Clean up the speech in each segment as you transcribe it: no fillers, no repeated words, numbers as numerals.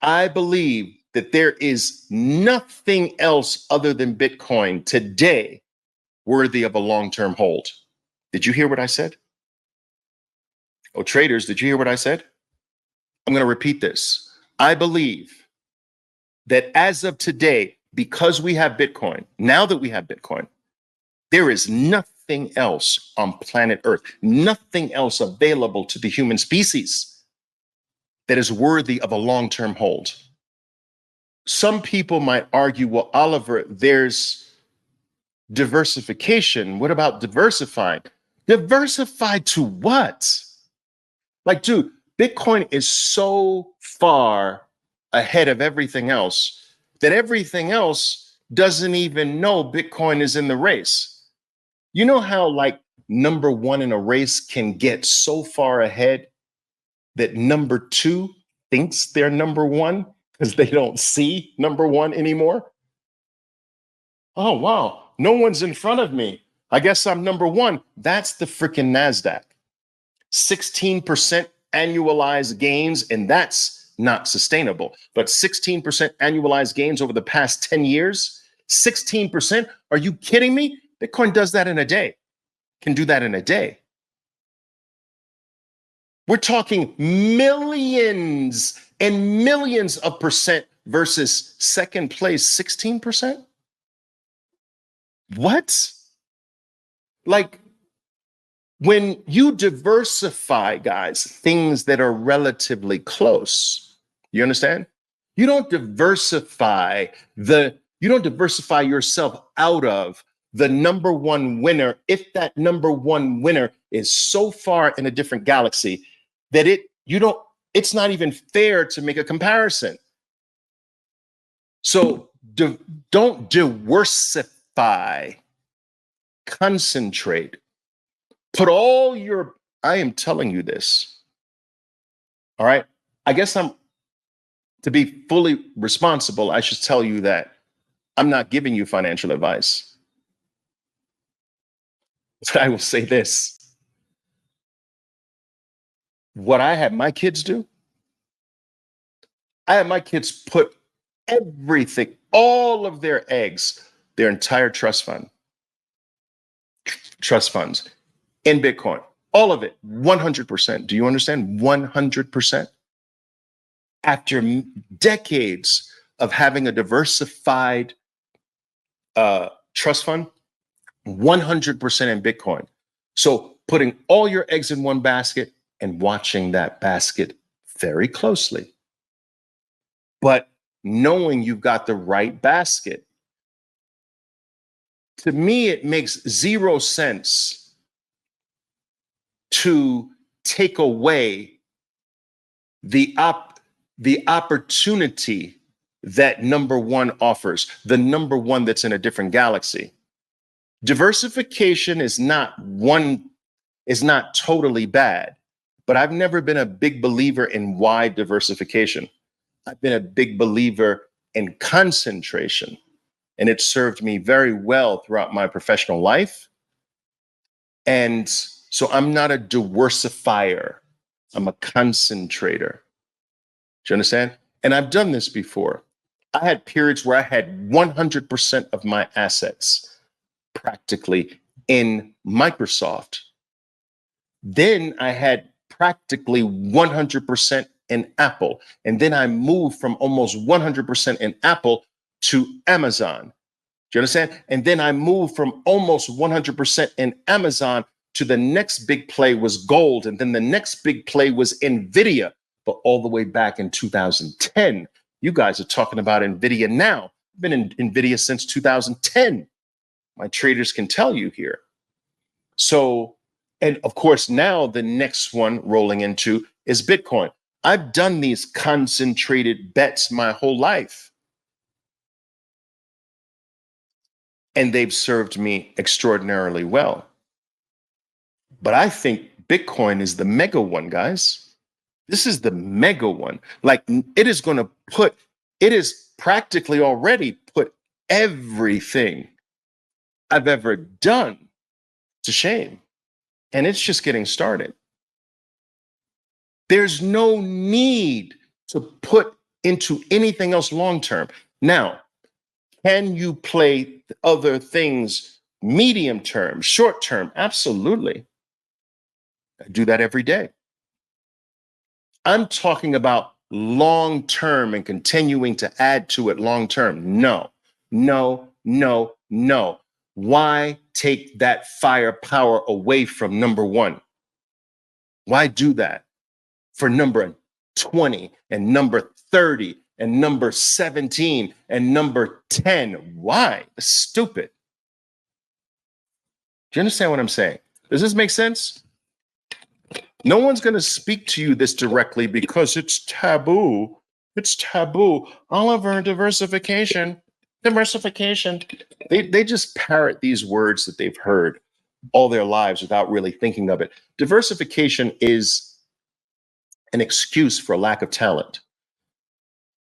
I believe that there is nothing else other than Bitcoin today worthy of a long-term hold. Did you hear what I said? Oh, traders, did you hear what I said? I'm going to repeat this. I believe that as of today, because we have Bitcoin, now that we have Bitcoin, there is nothing else on planet Earth, nothing else available to the human species that is worthy of a long-term hold. Some people might argue, well, Oliver, there's diversification. What about diversifying? Diversify to what? Like, dude, Bitcoin is so far ahead of everything else that everything else doesn't even know Bitcoin is in the race. You know how like number one in a race can get so far ahead that number two thinks they're number one because they don't see number one anymore? Oh, wow, no one's in front of me. I guess I'm number one. That's the freaking NASDAQ. 16% annualized gains, and that's not sustainable. But 16% annualized gains over the past 10 years, 16%? Are you kidding me? Bitcoin does that in a day, can do that in a day. We're talking millions and millions of percent versus second place, 16%? What? Like, when you diversify, guys, things that are relatively close, you understand? You don't diversify yourself out of the number one winner if that number one winner is so far in a different galaxy that it's not even fair to make a comparison. So don't diversify, concentrate. Put all your, I am telling you this. All right. I guess to be fully responsible, I should tell you that I'm not giving you financial advice. But I will say this. What I had my kids do, I had my kids put everything, all of their eggs, their entire trust funds in Bitcoin. All of it, 100%. Do you understand? 100%. After decades of having a diversified trust fund, 100% in Bitcoin. So putting all your eggs in one basket and watching that basket very closely, but knowing you've got the right basket. To me, it makes zero sense to take away the opportunity that number one offers, the number one that's in a different galaxy. Diversification is not totally bad, but I've never been a big believer in wide diversification. I've been a big believer in concentration, and it served me very well throughout my professional life. And so I'm not a diversifier. I'm a concentrator. Do you understand? And I've done this before. I had periods where I had 100% of my assets practically in Microsoft. Then I had practically 100% in Apple. And then I moved from almost 100% in Apple to Amazon. Do you understand? And then I moved from almost 100% in Amazon to the next big play was gold. And then the next big play was NVIDIA. But all the way back in 2010, you guys are talking about NVIDIA now. I've been in NVIDIA since 2010. My traders can tell you here. So, and of course, now the next one rolling into is Bitcoin. I've done these concentrated bets my whole life. And they've served me extraordinarily well. But I think Bitcoin is the mega one, guys. This is the mega one. Like it is practically already put everything I've ever done to shame. And it's just getting started. There's no need to put into anything else long term. Now, can you play other things medium term, short term? Absolutely. I do that every day. I'm talking about long term and continuing to add to it long term. No, no, no, no. Why take that firepower away from number one? Why do that for number 20 and number 30 and number 17 and number 10? Why? It's stupid. Do you understand what I'm saying? Does this make sense? No one's going to speak to you this directly because it's taboo. It's taboo. Oliver, diversification, diversification. They just parrot these words that they've heard all their lives without really thinking of it. Diversification is an excuse for a lack of talent.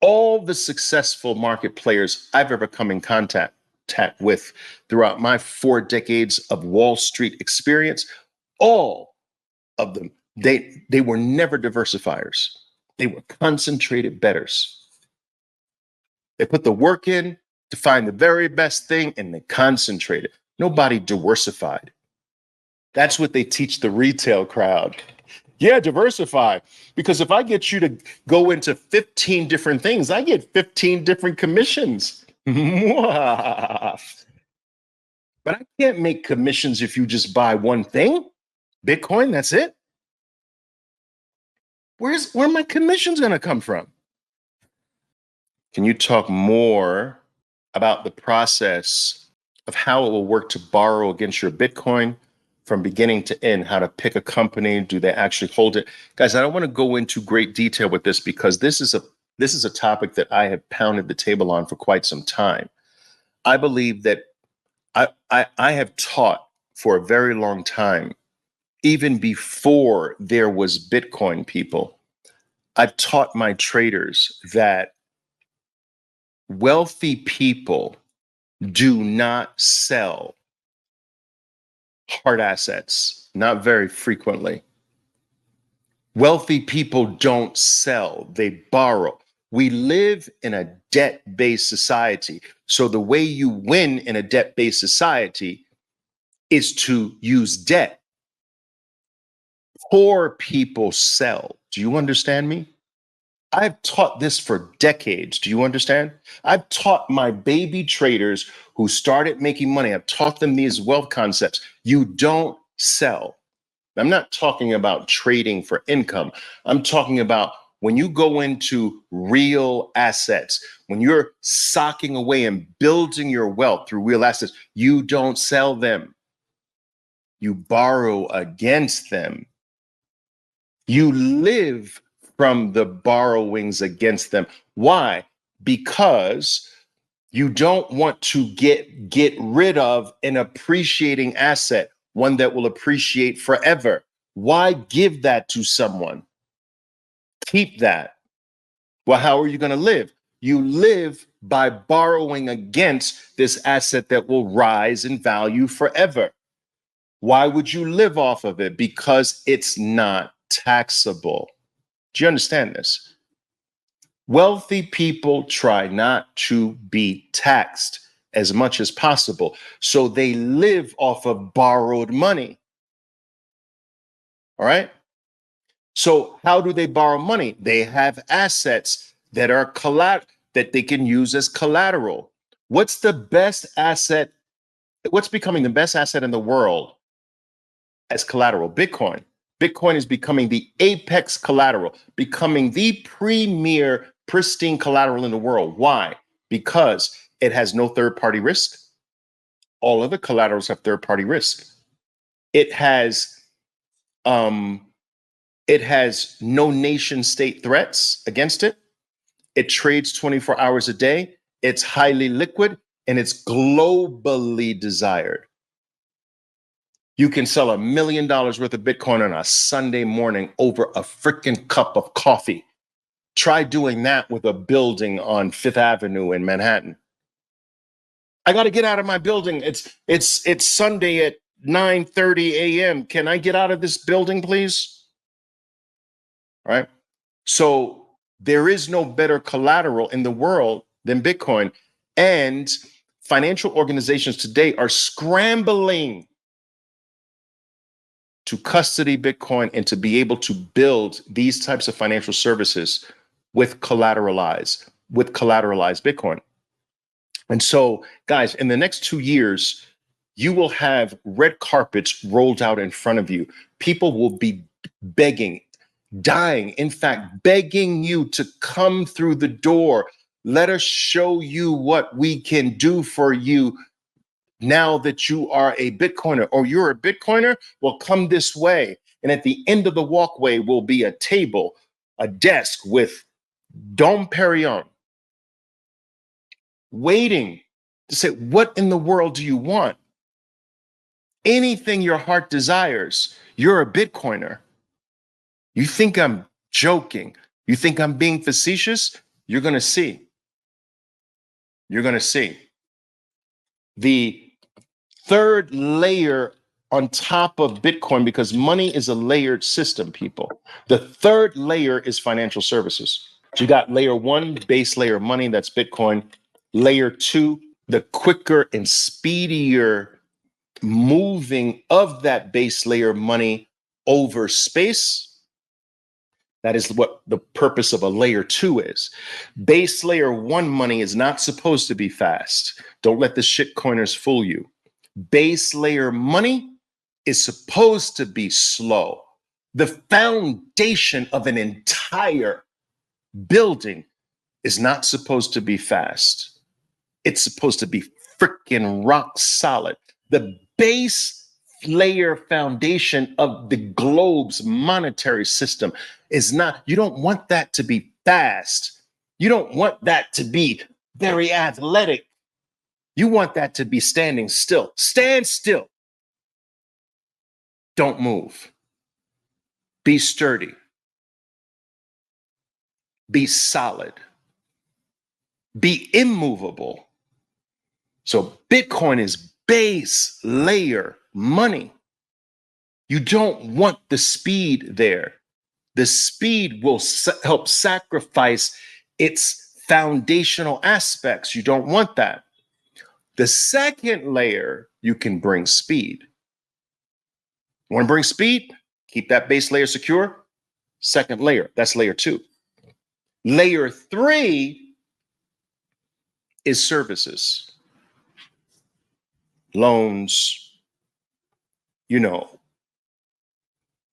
All the successful market players I've ever come in contact with throughout my 4 decades of Wall Street experience, all of them, they were never diversifiers. They were concentrated bettors. They put the work in to find the very best thing and they concentrated. Nobody diversified. That's what they teach the retail crowd. Yeah, diversify. Because if I get you to go into 15 different things, I get 15 different commissions. But I can't make commissions if you just buy one thing. Bitcoin, that's it. Where are my commissions going to come from? Can you talk more about the process of how it will work to borrow against your Bitcoin from beginning to end? How to pick a company? Do they actually hold it? Guys, I don't want to go into great detail with this because this is a topic that I have pounded the table on for quite some time. I believe that I have taught for a very long time, even before there was Bitcoin, people. I've taught my traders that wealthy people do not sell hard assets, not very frequently. Wealthy people don't sell, they borrow. We live in a debt-based society. So the way you win in a debt-based society is to use debt. Poor people sell. Do you understand me? I've taught this for decades. Do you understand? I've taught my baby traders who started making money, I've taught them these wealth concepts. You don't sell. I'm not talking about trading for income. I'm talking about when you go into real assets, when you're socking away and building your wealth through real assets, you don't sell them. You borrow against them. You live from the borrowings against them. Why? Because you don't want to get rid of an appreciating asset, one that will appreciate forever. Why give that to someone? Keep that. Well, how are you going to live? You live by borrowing against this asset that will rise in value forever. Why would you live off of it? Because it's not taxable. Do you understand this? Wealthy people try not to be taxed as much as possible. So they live off of borrowed money. All right. So how do they borrow money? They have assets that are that they can use as collateral. What's the best asset? What's becoming the best asset in the world as collateral? Bitcoin. Bitcoin is becoming the apex collateral, becoming the premier pristine collateral in the world. Why? Because it has no third-party risk. All other collaterals have third-party risk. It has no nation-state threats against it. It trades 24 hours a day. It's highly liquid and it's globally desired. You can sell $1 million worth of Bitcoin on a Sunday morning over a freaking cup of coffee. Try doing that with a building on Fifth Avenue in Manhattan. I got to get out of my building. It's Sunday at 9:30 a.m. Can I get out of this building, please? All right. So There is no better collateral in the world than Bitcoin. And financial organizations today are scrambling to custody Bitcoin and to be able to build these types of financial services with collateralized Bitcoin. And so, guys, in the next 2 years, you will have red carpets rolled out in front of you. People will be begging, dying, in fact, begging you to come through the door. Let us show you what we can do for you now that you are a Bitcoiner, or you're a Bitcoiner. Well, come this way. And at the end of the walkway will be a table, a desk with Dom Perignon waiting to say, what in the world do you want? Anything your heart desires. You're a Bitcoiner. You think I'm joking? You think I'm being facetious? You're going to see. You're going to see. The third layer on top of Bitcoin, because money is a layered system, people. The third layer is financial services. So you got layer one, base layer money, that's Bitcoin. Layer two, the quicker and speedier moving of that base layer money over space. That is what the purpose of a layer two is. Base layer one money is not supposed to be fast. Don't let the shitcoiners fool you. Base layer money is supposed to be slow. The foundation of an entire building is not supposed to be fast. It's supposed to be freaking rock solid. The base layer foundation of the globe's monetary system is not, you don't want that to be fast. You don't want that to be very athletic. You want that to be standing still. Stand still. Don't move. Be sturdy. Be solid. Be immovable. So Bitcoin is base layer money. You don't want the speed there. The speed will help sacrifice its foundational aspects. You don't want that. The second layer, you can bring speed. Want to bring speed? Keep that base layer secure. Second layer, that's layer two. Layer three is services, loans,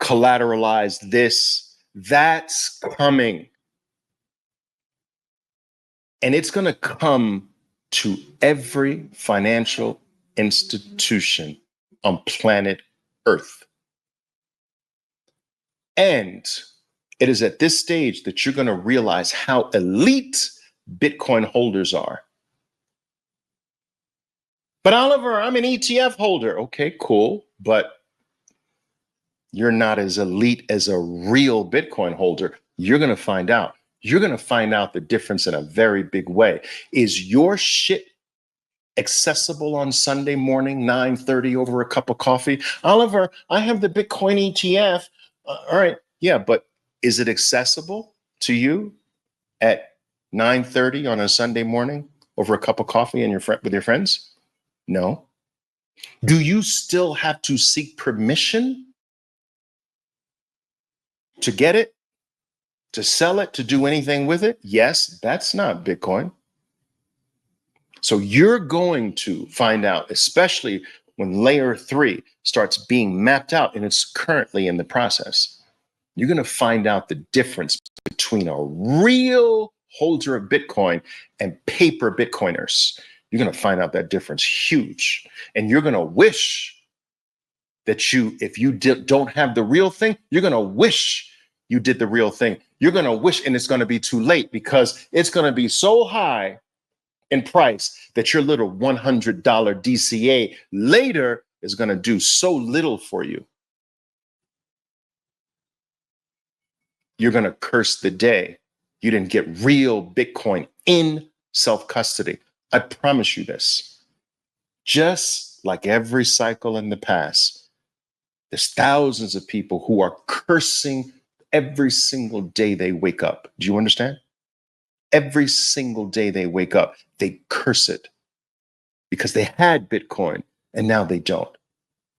collateralized this. That's coming. And it's going to come to every financial institution on planet Earth. And it is at this stage that you're going to realize how elite Bitcoin holders are. But Oliver, I'm an ETF holder. Okay, cool. But you're not as elite as a real Bitcoin holder. You're going to find out. You're going to find out the difference in a very big way. Is your shit accessible on Sunday morning, 9:30 over a cup of coffee? Oliver, I have the Bitcoin ETF. All right. Yeah, but is it accessible to you at 9:30 on a Sunday morning over a cup of coffee and with your friends? No. Do you still have to seek permission to get it, to sell it, to do anything with it? Yes, that's not Bitcoin. So you're going to find out, especially when layer three starts being mapped out, and it's currently in the process, you're going to find out the difference between a real holder of Bitcoin and paper Bitcoiners. You're going to find out that difference huge. And you're going to wish that if you don't have the real thing, you're going to wish you did the real thing. You're going to wish, and it's going to be too late, because it's going to be so high in price that your little $100 DCA later is going to do so little for you. You're going to curse the day you didn't get real Bitcoin in self-custody. I promise you this. Just like every cycle in the past, there's thousands of people who are cursing every single day they wake up. Do you understand? Every single day they wake up, they curse it because they had Bitcoin and now they don't.